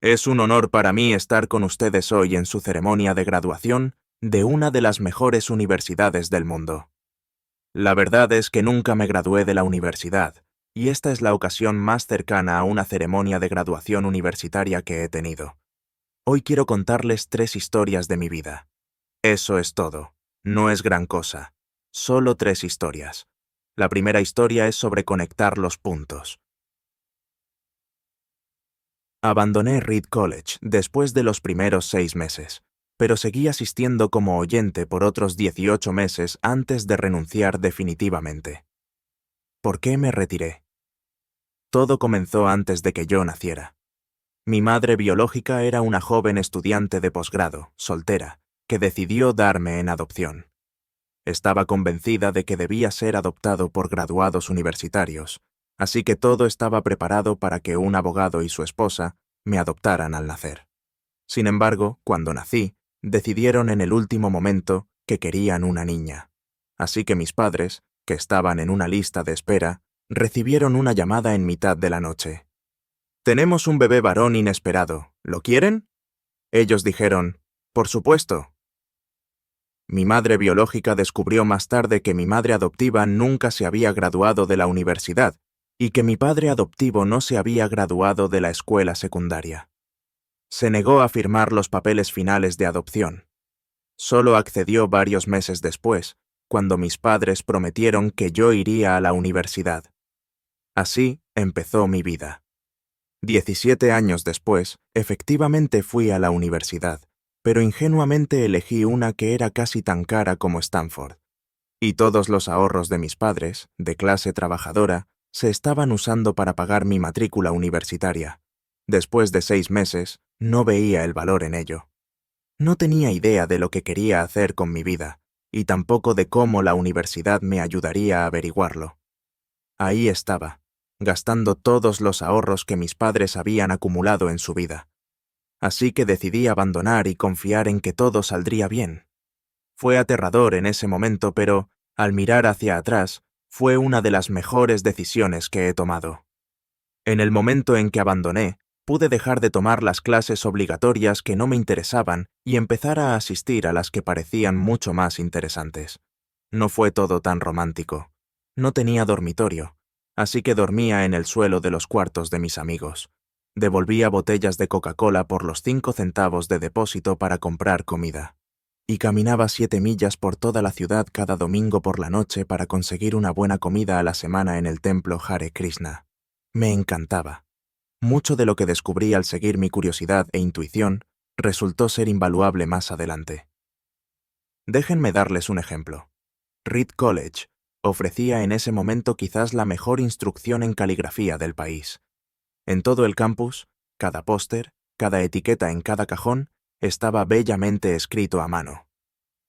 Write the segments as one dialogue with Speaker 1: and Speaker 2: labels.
Speaker 1: Es un honor para mí estar con ustedes hoy en su ceremonia de graduación de una de las mejores universidades del mundo. La verdad es que nunca me gradué de la universidad, y esta es la ocasión más cercana a una ceremonia de graduación universitaria que he tenido. Hoy quiero contarles 3 historias de mi vida. Eso es todo. No es gran cosa. Solo 3 historias. La primera historia es sobre conectar los puntos. Abandoné Reed College después de los primeros 6 meses, pero seguí asistiendo como oyente por otros 18 meses antes de renunciar definitivamente. ¿Por qué me retiré? Todo comenzó antes de que yo naciera. Mi madre biológica era una joven estudiante de posgrado, soltera, que decidió darme en adopción. Estaba convencida de que debía ser adoptado por graduados universitarios, así que todo estaba preparado para que un abogado y su esposa me adoptaran al nacer. Sin embargo, cuando nací, decidieron en el último momento que querían una niña. Así que mis padres, que estaban en una lista de espera, recibieron una llamada en mitad de la noche. «Tenemos un bebé varón inesperado. ¿Lo quieren?» Ellos dijeron, «Por supuesto». Mi madre biológica descubrió más tarde que mi madre adoptiva nunca se había graduado de la universidad y que mi padre adoptivo no se había graduado de la escuela secundaria. Se negó a firmar los papeles finales de adopción. Solo accedió varios meses después, cuando mis padres prometieron que yo iría a la universidad. Así empezó mi vida. 17 años después, efectivamente fui a la universidad, pero ingenuamente elegí una que era casi tan cara como Stanford. Y todos los ahorros de mis padres, de clase trabajadora, se estaban usando para pagar mi matrícula universitaria. Después de 6 meses, no veía el valor en ello. No tenía idea de lo que quería hacer con mi vida, y tampoco de cómo la universidad me ayudaría a averiguarlo. Ahí estaba, gastando todos los ahorros que mis padres habían acumulado en su vida. Así que decidí abandonar y confiar en que todo saldría bien. Fue aterrador en ese momento, pero, al mirar hacia atrás, fue una de las mejores decisiones que he tomado. En el momento en que abandoné, pude dejar de tomar las clases obligatorias que no me interesaban y empezar a asistir a las que parecían mucho más interesantes. No fue todo tan romántico. No tenía dormitorio, así que dormía en el suelo de los cuartos de mis amigos. Devolvía botellas de Coca-Cola por los 5 centavos de depósito para comprar comida. Y caminaba 7 millas por toda la ciudad cada domingo por la noche para conseguir una buena comida a la semana en el templo Hare Krishna. Me encantaba. Mucho de lo que descubrí al seguir mi curiosidad e intuición resultó ser invaluable más adelante. Déjenme darles un ejemplo. Reed College ofrecía en ese momento quizás la mejor instrucción en caligrafía del país. En todo el campus, cada póster, cada etiqueta en cada cajón, estaba bellamente escrito a mano.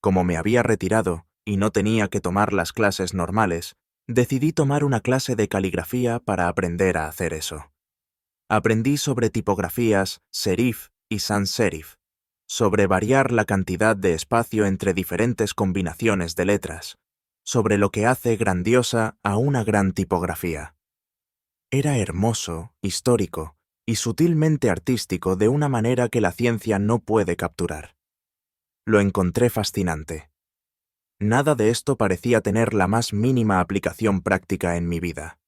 Speaker 1: Como me había retirado y no tenía que tomar las clases normales, decidí tomar una clase de caligrafía para aprender a hacer eso. Aprendí sobre tipografías serif y sans serif, sobre variar la cantidad de espacio entre diferentes combinaciones de letras, sobre lo que hace grandiosa a una gran tipografía. Era hermoso, histórico y sutilmente artístico de una manera que la ciencia no puede capturar. Lo encontré fascinante. Nada de esto parecía tener la más mínima aplicación práctica en mi vida.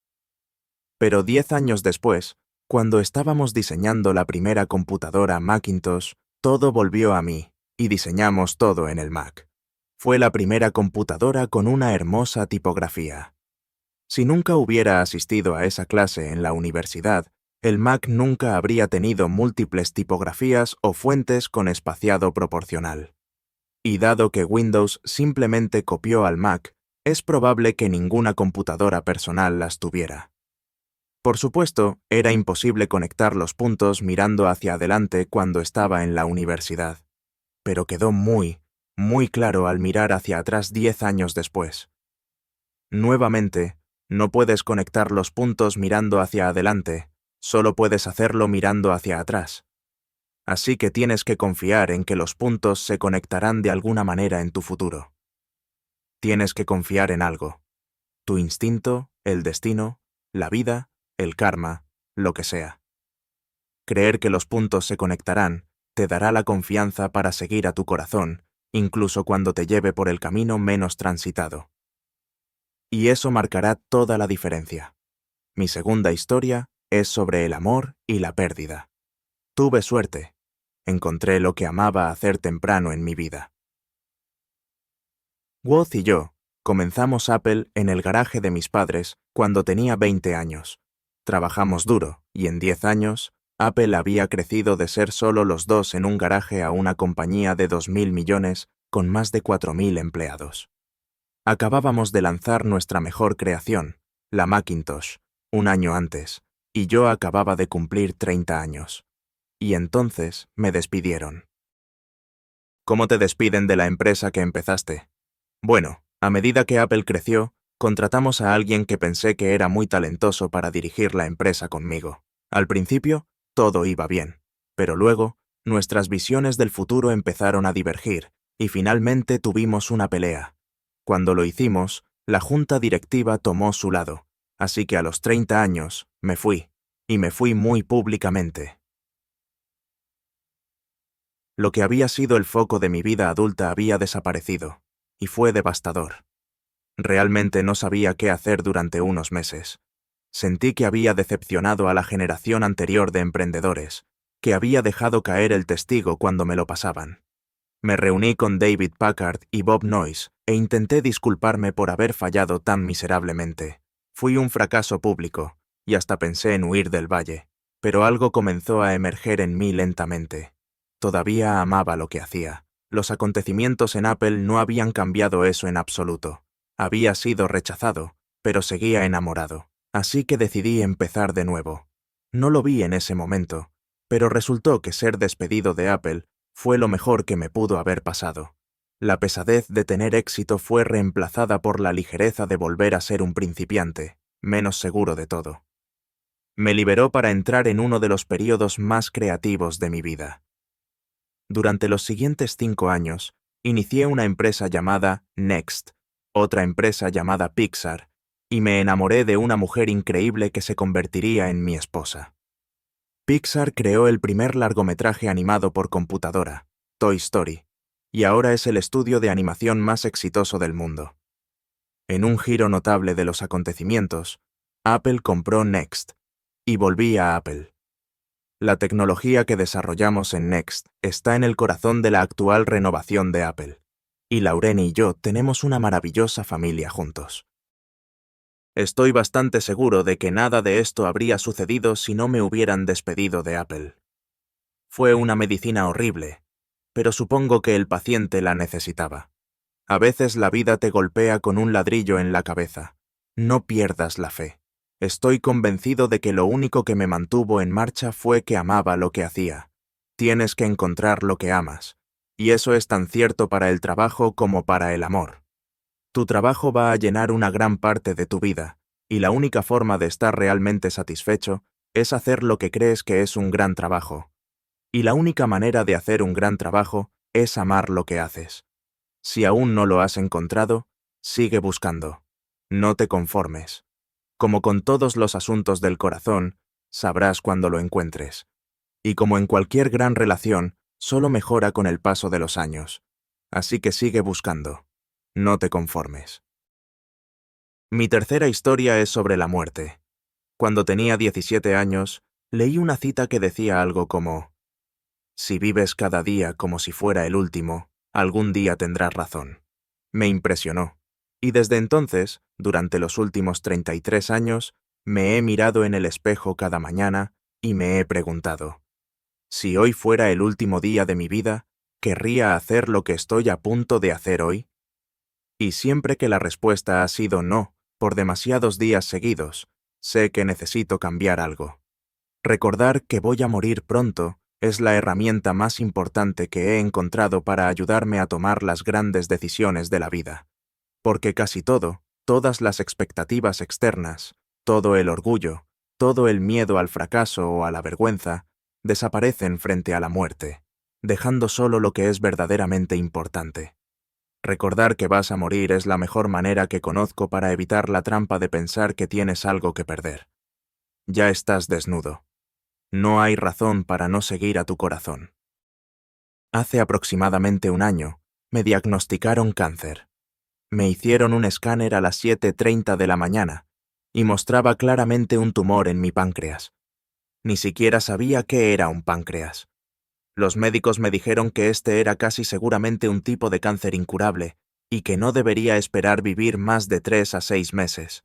Speaker 1: Pero 10 años después, cuando estábamos diseñando la primera computadora Macintosh, todo volvió a mí, y diseñamos todo en el Mac. Fue la primera computadora con una hermosa tipografía. Si nunca hubiera asistido a esa clase en la universidad, el Mac nunca habría tenido múltiples tipografías o fuentes con espaciado proporcional. Y dado que Windows simplemente copió al Mac, es probable que ninguna computadora personal las tuviera. Por supuesto, era imposible conectar los puntos mirando hacia adelante cuando estaba en la universidad. Pero quedó muy claro al mirar hacia atrás 10 años después. Nuevamente, no puedes conectar los puntos mirando hacia adelante, solo puedes hacerlo mirando hacia atrás. Así que tienes que confiar en que los puntos se conectarán de alguna manera en tu futuro. Tienes que confiar en algo. Tu instinto, el destino, la vida, el karma, lo que sea. Creer que los puntos se conectarán te dará la confianza para seguir a tu corazón, incluso cuando te lleve por el camino menos transitado. Y eso marcará toda la diferencia. Mi segunda historia es sobre el amor y la pérdida. Tuve suerte. Encontré lo que amaba hacer temprano en mi vida. Woz y yo comenzamos Apple en el garaje de mis padres cuando tenía 20 años. Trabajamos duro y en 10 años, Apple había crecido de ser solo los dos en un garaje a una compañía de 2.000 millones con más de 4.000 empleados. Acabábamos de lanzar nuestra mejor creación, la Macintosh, un año antes, y yo acababa de cumplir 30 años. Y entonces me despidieron. ¿Cómo te despiden de la empresa que empezaste? Bueno, a medida que Apple creció, contratamos a alguien que pensé que era muy talentoso para dirigir la empresa conmigo. Al principio, todo iba bien, pero luego, nuestras visiones del futuro empezaron a divergir, y finalmente tuvimos una pelea. Cuando lo hicimos, la junta directiva tomó su lado, así que a los 30 años me fui, y me fui muy públicamente. Lo que había sido el foco de mi vida adulta había desaparecido, y fue devastador. Realmente no sabía qué hacer durante unos meses. Sentí que había decepcionado a la generación anterior de emprendedores, que había dejado caer el testigo cuando me lo pasaban. Me reuní con David Packard y Bob Noyce e intenté disculparme por haber fallado tan miserablemente. Fui un fracaso público, y hasta pensé en huir del valle, pero algo comenzó a emerger en mí lentamente. Todavía amaba lo que hacía. Los acontecimientos en Apple no habían cambiado eso en absoluto. Había sido rechazado, pero seguía enamorado. Así que decidí empezar de nuevo. No lo vi en ese momento, pero resultó que ser despedido de Apple fue lo mejor que me pudo haber pasado. La pesadez de tener éxito fue reemplazada por la ligereza de volver a ser un principiante, menos seguro de todo. Me liberó para entrar en uno de los períodos más creativos de mi vida. Durante los siguientes 5 años, inicié una empresa llamada Next, otra empresa llamada Pixar, y me enamoré de una mujer increíble que se convertiría en mi esposa. Pixar creó el primer largometraje animado por computadora, Toy Story, y ahora es el estudio de animación más exitoso del mundo. En un giro notable de los acontecimientos, Apple compró Next, y volví a Apple. La tecnología que desarrollamos en Next está en el corazón de la actual renovación de Apple, y Lauren y yo tenemos una maravillosa familia juntos. Estoy bastante seguro de que nada de esto habría sucedido si no me hubieran despedido de Apple. Fue una medicina horrible, pero supongo que el paciente la necesitaba. A veces la vida te golpea con un ladrillo en la cabeza. No pierdas la fe. Estoy convencido de que lo único que me mantuvo en marcha fue que amaba lo que hacía. Tienes que encontrar lo que amas, y eso es tan cierto para el trabajo como para el amor. Tu trabajo va a llenar una gran parte de tu vida, y la única forma de estar realmente satisfecho es hacer lo que crees que es un gran trabajo. Y la única manera de hacer un gran trabajo es amar lo que haces. Si aún no lo has encontrado, sigue buscando. No te conformes. Como con todos los asuntos del corazón, sabrás cuando lo encuentres. Y como en cualquier gran relación, solo mejora con el paso de los años. Así que sigue buscando. No te conformes. Mi tercera historia es sobre la muerte. Cuando tenía 17 años, leí una cita que decía algo como: si vives cada día como si fuera el último, algún día tendrás razón. Me impresionó. Y desde entonces, durante los últimos 33 años, me he mirado en el espejo cada mañana y me he preguntado: si hoy fuera el último día de mi vida, ¿querría hacer lo que estoy a punto de hacer hoy? Y siempre que la respuesta ha sido no, por demasiados días seguidos, sé que necesito cambiar algo. Recordar que voy a morir pronto es la herramienta más importante que he encontrado para ayudarme a tomar las grandes decisiones de la vida. Porque casi todo, todas las expectativas externas, todo el orgullo, todo el miedo al fracaso o a la vergüenza, desaparecen frente a la muerte, dejando solo lo que es verdaderamente importante. Recordar que vas a morir es la mejor manera que conozco para evitar la trampa de pensar que tienes algo que perder. Ya estás desnudo. No hay razón para no seguir a tu corazón. Hace aproximadamente un año, me diagnosticaron cáncer. Me hicieron un escáner a las 7:30 de la mañana y mostraba claramente un tumor en mi páncreas. Ni siquiera sabía qué era un páncreas. Los médicos me dijeron que este era casi seguramente un tipo de cáncer incurable y que no debería esperar vivir más de 3 a 6 meses.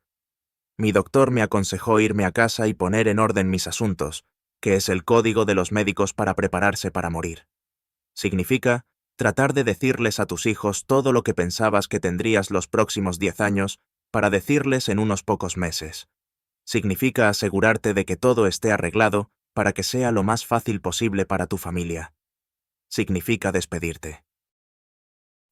Speaker 1: Mi doctor me aconsejó irme a casa y poner en orden mis asuntos, que es el código de los médicos para prepararse para morir. Significa tratar de decirles a tus hijos todo lo que pensabas que tendrías los próximos 10 años para decirles en unos pocos meses. Significa asegurarte de que todo esté arreglado para que sea lo más fácil posible para tu familia. Significa despedirte.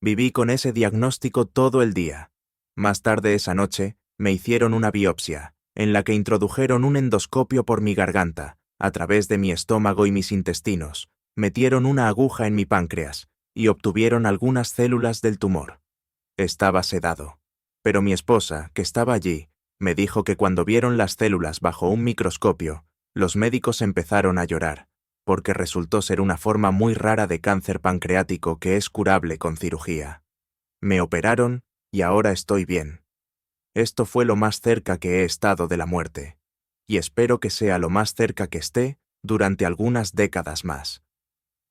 Speaker 1: Viví con ese diagnóstico todo el día. Más tarde esa noche, me hicieron una biopsia, en la que introdujeron un endoscopio por mi garganta, a través de mi estómago y mis intestinos, metieron una aguja en mi páncreas y obtuvieron algunas células del tumor. Estaba sedado, pero mi esposa, que estaba allí, me dijo que cuando vieron las células bajo un microscopio, los médicos empezaron a llorar, porque resultó ser una forma muy rara de cáncer pancreático que es curable con cirugía. Me operaron y ahora estoy bien. Esto fue lo más cerca que he estado de la muerte, y espero que sea lo más cerca que esté durante algunas décadas más.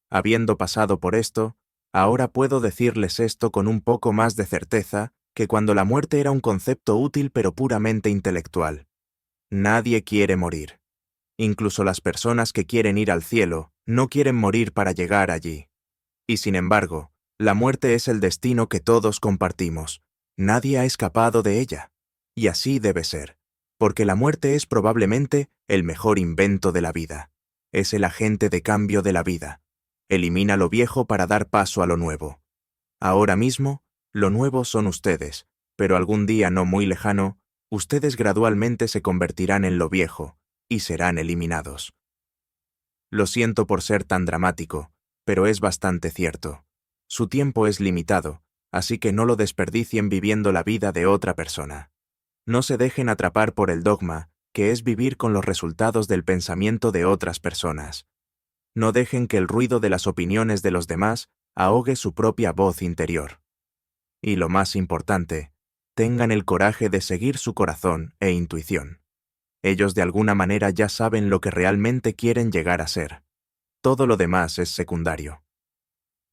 Speaker 1: Habiendo pasado por esto, ahora puedo decirles esto con un poco más de certeza que cuando la muerte era un concepto útil pero puramente intelectual. Nadie quiere morir. Incluso las personas que quieren ir al cielo no quieren morir para llegar allí. Y sin embargo, la muerte es el destino que todos compartimos. Nadie ha escapado de ella. Y así debe ser, porque la muerte es probablemente el mejor invento de la vida. Es el agente de cambio de la vida. Elimina lo viejo para dar paso a lo nuevo. Ahora mismo, lo nuevo son ustedes, pero algún día no muy lejano, ustedes gradualmente se convertirán en lo viejo y serán eliminados. Lo siento por ser tan dramático, pero es bastante cierto. Su tiempo es limitado, así que no lo desperdicien viviendo la vida de otra persona. No se dejen atrapar por el dogma, que es vivir con los resultados del pensamiento de otras personas. No dejen que el ruido de las opiniones de los demás ahogue su propia voz interior. Y lo más importante, tengan el coraje de seguir su corazón e intuición. Ellos de alguna manera ya saben lo que realmente quieren llegar a ser. Todo lo demás es secundario.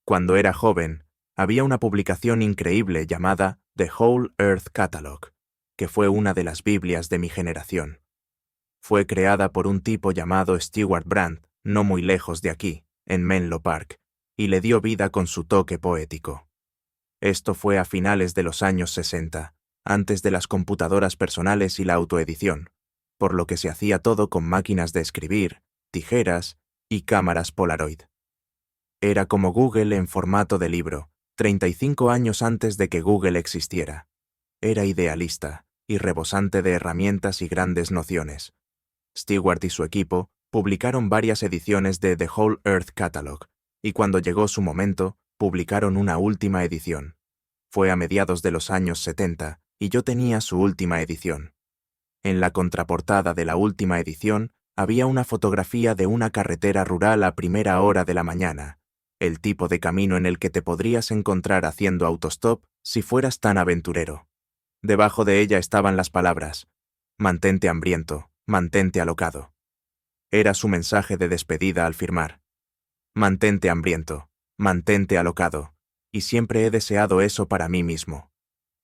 Speaker 1: Cuando era joven, había una publicación increíble llamada The Whole Earth Catalog, que fue una de las Biblias de mi generación. Fue creada por un tipo llamado Stewart Brand, no muy lejos de aquí, en Menlo Park, y le dio vida con su toque poético. Esto fue a finales de los años 60, antes de las computadoras personales y la autoedición, por lo que se hacía todo con máquinas de escribir, tijeras y cámaras Polaroid. Era como Google en formato de libro, 35 años antes de que Google existiera. Era idealista y rebosante de herramientas y grandes nociones. Stewart y su equipo publicaron varias ediciones de The Whole Earth Catalog, y cuando llegó su momento, publicaron una última edición. Fue a mediados de los años 70, y yo tenía su última edición. En la contraportada de la última edición había una fotografía de una carretera rural a primera hora de la mañana, el tipo de camino en el que te podrías encontrar haciendo autostop si fueras tan aventurero. Debajo de ella estaban las palabras: mantente hambriento, mantente alocado. Era su mensaje de despedida al firmar. Mantente hambriento, mantente alocado, y siempre he deseado eso para mí mismo.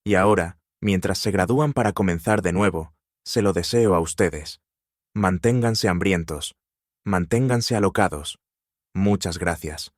Speaker 1: Y ahora, mientras se gradúan para comenzar de nuevo, se lo deseo a ustedes. Manténganse hambrientos, manténganse alocados. Muchas gracias.